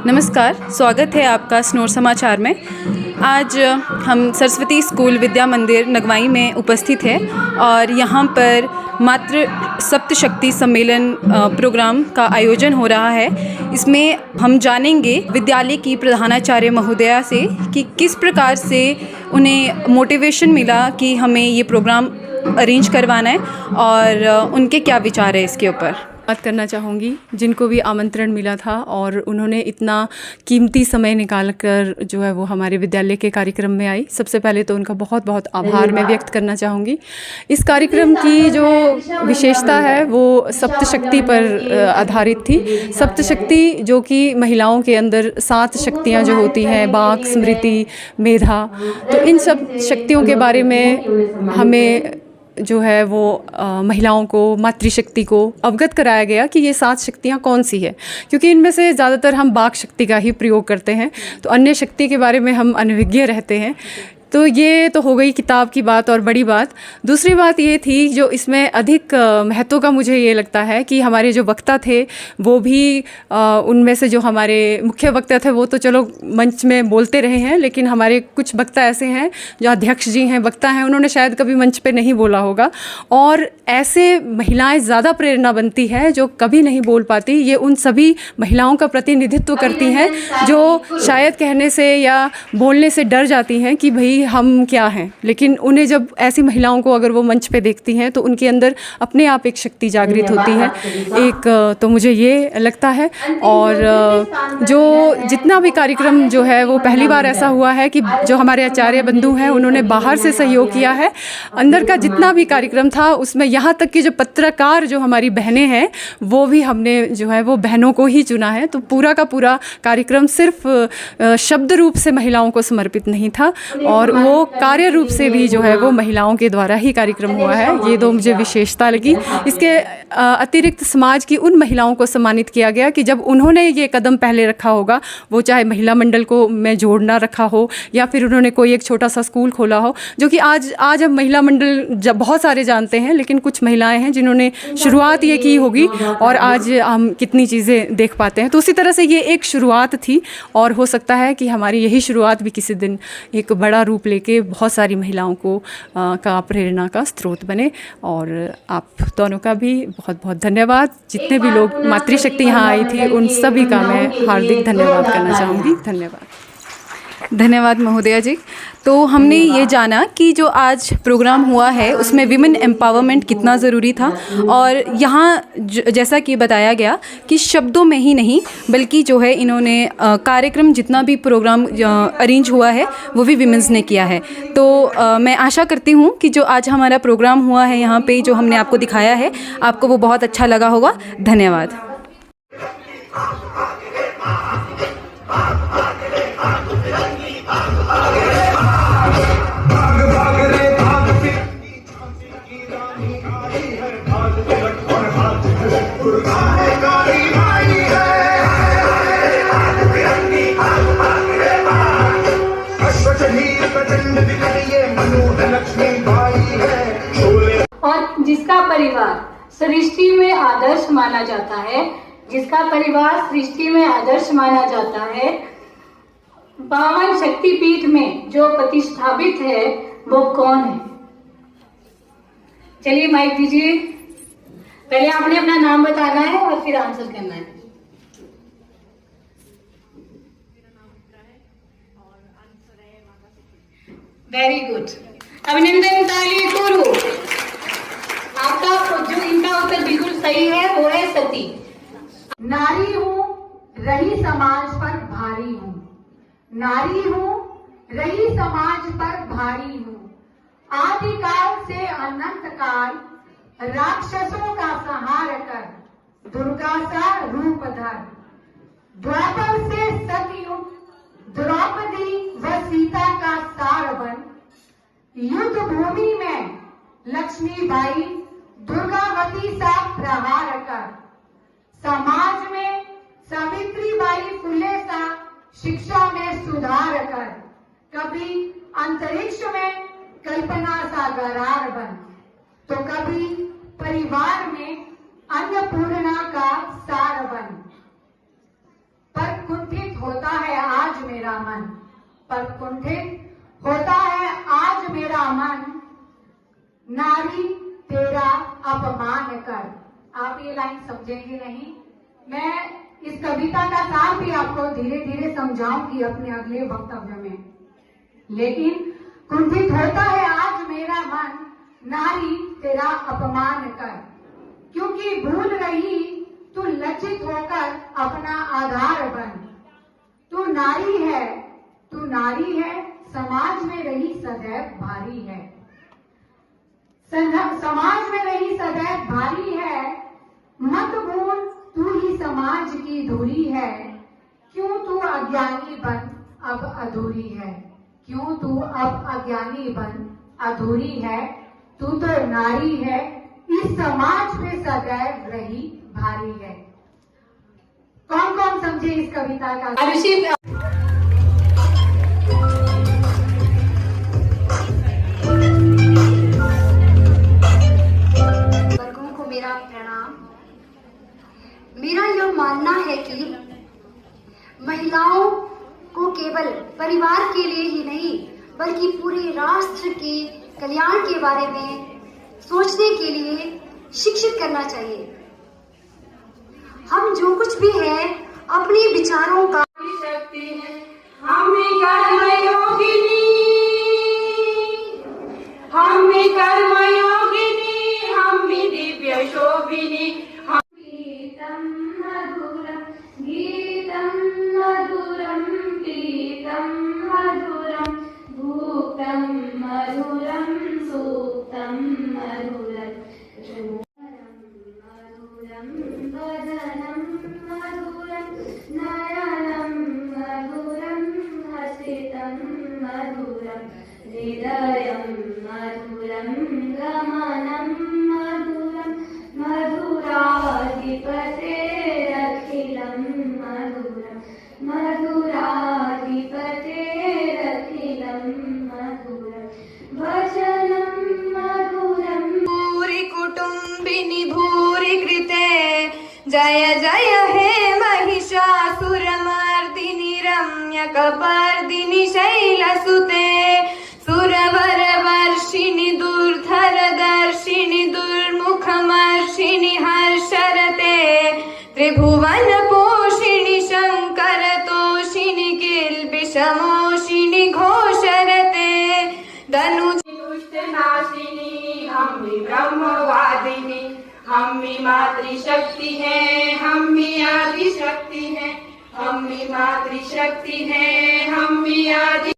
नमस्कार, स्वागत है आपका स्नोर समाचार में। आज हम सरस्वती स्कूल विद्या मंदिर नगवाई में उपस्थित हैं और यहाँ पर मातृ सप्तशक्ति सम्मेलन प्रोग्राम का आयोजन हो रहा है। इसमें हम जानेंगे विद्यालय की प्रधानाचार्य महोदया से कि किस प्रकार से उन्हें मोटिवेशन मिला कि हमें ये प्रोग्राम अरेंज करवाना है और उनके क्या विचार है इसके ऊपर। बात करना चाहूँगी जिनको भी आमंत्रण मिला था और उन्होंने इतना कीमती समय निकाल कर जो है वो हमारे विद्यालय के कार्यक्रम में आई। सबसे पहले तो उनका बहुत बहुत आभार मैं व्यक्त करना चाहूँगी। इस कार्यक्रम की जो विशेषता है वो सप्तशक्ति पर आधारित थी। सप्तशक्ति जो कि महिलाओं के अंदर 7 शक्तियाँ जो होती हैं, वाक, स्मृति, मेधा, तो इन सब शक्तियों के बारे में हमें जो है वो महिलाओं को, मातृशक्ति को अवगत कराया गया कि ये 7 शक्तियाँ कौन सी है, क्योंकि इनमें से ज़्यादातर हम वाक शक्ति का ही प्रयोग करते हैं, तो अन्य शक्ति के बारे में हम अनभिज्ञ रहते हैं। तो ये तो हो गई किताब की बात और बड़ी बात। दूसरी बात ये थी जो इसमें अधिक महत्व का मुझे ये लगता है कि हमारे जो वक्ता थे वो भी उनमें से जो हमारे मुख्य वक्ता थे वो तो चलो मंच में बोलते रहे हैं, लेकिन हमारे कुछ वक्ता ऐसे हैं जो अध्यक्ष जी हैं, वक्ता हैं, उन्होंने शायद कभी मंच पे नहीं बोला होगा। और ऐसे महिलाएं ज़्यादा प्रेरणा बनती है जो कभी नहीं बोल पाती। ये उन सभी महिलाओं का प्रतिनिधित्व करती हैं जो शायद कहने से या बोलने से डर जाती हैं कि भाई हम क्या हैं, लेकिन उन्हें जब ऐसी महिलाओं को अगर वो मंच पे देखती हैं तो उनके अंदर अपने आप एक शक्ति जागृत होती है। एक तो मुझे ये लगता है। और जो जितना भी कार्यक्रम जो है वो पहली बार ऐसा हुआ है कि जो हमारे आचार्य बंधु हैं उन्होंने बाहर से सहयोग किया है। अंदर का जितना भी कार्यक्रम था उसमें यहाँ तक कि जो पत्रकार जो हमारी बहनें हैं वो भी हमने जो है वो बहनों को ही चुना है। तो पूरा का पूरा कार्यक्रम सिर्फ शब्द रूप से महिलाओं को समर्पित नहीं था और वो कार्य रूप से भी जो है वो महिलाओं के द्वारा ही कार्यक्रम हुआ है। ये दो मुझे विशेषता लगी। इसके अतिरिक्त समाज की उन महिलाओं को सम्मानित किया गया कि जब उन्होंने ये कदम पहले रखा होगा, वो चाहे महिला मंडल को में जोड़ना रखा हो या फिर उन्होंने कोई एक छोटा सा स्कूल खोला हो, जो कि आज हम महिला मंडल जब बहुत सारे जानते हैं, लेकिन कुछ महिलाएं हैं जिन्होंने शुरुआत ये की होगी और आज हम कितनी चीज़ें देख पाते हैं। तो उसी तरह से ये एक शुरुआत थी और हो सकता है कि हमारी यही शुरुआत भी किसी दिन एक बड़ा रूप लेके बहुत सारी महिलाओं को का प्रेरणा का स्रोत बने। और आप दोनों का भी बहुत बहुत धन्यवाद। जितने भी लोग मातृशक्ति यहाँ आई थी उन सभी का मैं हार्दिक धन्यवाद करना चाहूँगी। धन्यवाद महोदया जी। तो हमने ये जाना कि जो आज प्रोग्राम हुआ है उसमें विमेन एम्पावरमेंट कितना ज़रूरी था और यहाँ जैसा कि बताया गया कि शब्दों में ही नहीं बल्कि जो है इन्होंने कार्यक्रम जितना भी प्रोग्राम अरेंज हुआ है वो भी विमेंस ने किया है। तो मैं आशा करती हूँ कि जो आज हमारा प्रोग्राम हुआ है यहाँ पे जो हमने आपको दिखाया है आपको वो बहुत अच्छा लगा होगा। धन्यवाद। और जिसका परिवार सृष्टि में आदर्श माना जाता है, जिसका परिवार सृष्टि में आदर्श माना जाता है, 52 शक्तिपीठ में जो प्रतिष्ठापित है वो कौन है? चलिए माइक दीजिए। पहले आपने अपना नाम बताना है और फिर आंसर करना है। वेरी गुड, अभिनंदन, ताली करो। आपका जो इनका उत्तर बिल्कुल सही है वो है सती। नारी हूँ रही समाज पर भारी हूँ, नारी हूँ रही समाज पर भारी हूँ, आदिकाल से अनंत काल राक्षसों का संहार कर दुर्गा सा रूप धर, द्वापर से सतयुग द्रौपदी व सीता का सार बन, युद्ध भूमि में लक्ष्मीबाई दुर्गावती सा प्रहार कर, समाज में सावित्रीबाई फुले सा शिक्षा में सुधार कर, कभी अंतरिक्ष में कल्पना सा गरार बन, तो कभी परिवार में अन्नपूर्णा का सार बन, पर कुंठित मन, पर कुंठित होता है आज मेरा मन, नारी तेरा अपमान कर। आप ये लाइन समझेंगे नहीं, मैं इस कविता का सार भी आपको धीरे धीरे समझाऊंगी अपने अगले वक्तव्य में, लेकिन कुंठित होता है आज मेरा मन, नारी तेरा अपमान कर, क्योंकि भूल रही तू लज्जित होकर अपना आधार बन। तू नारी है, तू नारी है, समाज में रही सदैव भारी है, समाज में रही सदैव भारी है, मत भूल तू ही समाज की धूरी है, क्यों तू अज्ञानी बन अब अधूरी है, क्यों तू अब अज्ञानी बन अधूरी है, तू तो नारी है, इस समाज में सदैव रही भारी है। कौन कौन समझे इस कविता का? वर्गों को मेरा प्रणाम। मेरा यह मानना है कि महिलाओं को केवल परिवार के लिए ही नहीं बल्कि पूरे राष्ट्र के कल्याण के बारे में सोचने के लिए शिक्षित करना चाहिए। हम जो कुछ भी है अपने विचारों का शक्ति है, हम ही कर्मयोगिनी, हम ही कर्मयोगिनी, हम ही दिव्य शोभिनी। गीतम मधुरम, गीतम मधुरम, गीतम मधुरम, भूक्तम मधुरम, सूक्तम मधुरम, मधुरम वदनम मधुरम, नयनम मधुरम, हसितम मधुरम, हृदयम मधुरम, गमनम मधुरम, मधुराधिपतेरखिलं मधुरम, मधुराधिपतेरखिलं मधुरम, वचनं मधुरम। भूरि कुटुम्बिनि भूरि कृते, जय जय हे महिषासुरमर्दिनि रम्यकपर्दिनि शैलसुते, सुरवरवर्षिणि दुर्धरदर्शिनि दुर्मुखमर्षिणि हर्षरते, त्रिभुवनपोषिणि शङ्करतोषिणि किल्बिषमोषिणि घोषरते, दुष्टनाशिनी, हम ही ब्रह्मवादिनी, हम ही मातृशक्ति है, हम ही आदि शक्ति है, हम ही मातृशक्ति है, हम ही आदि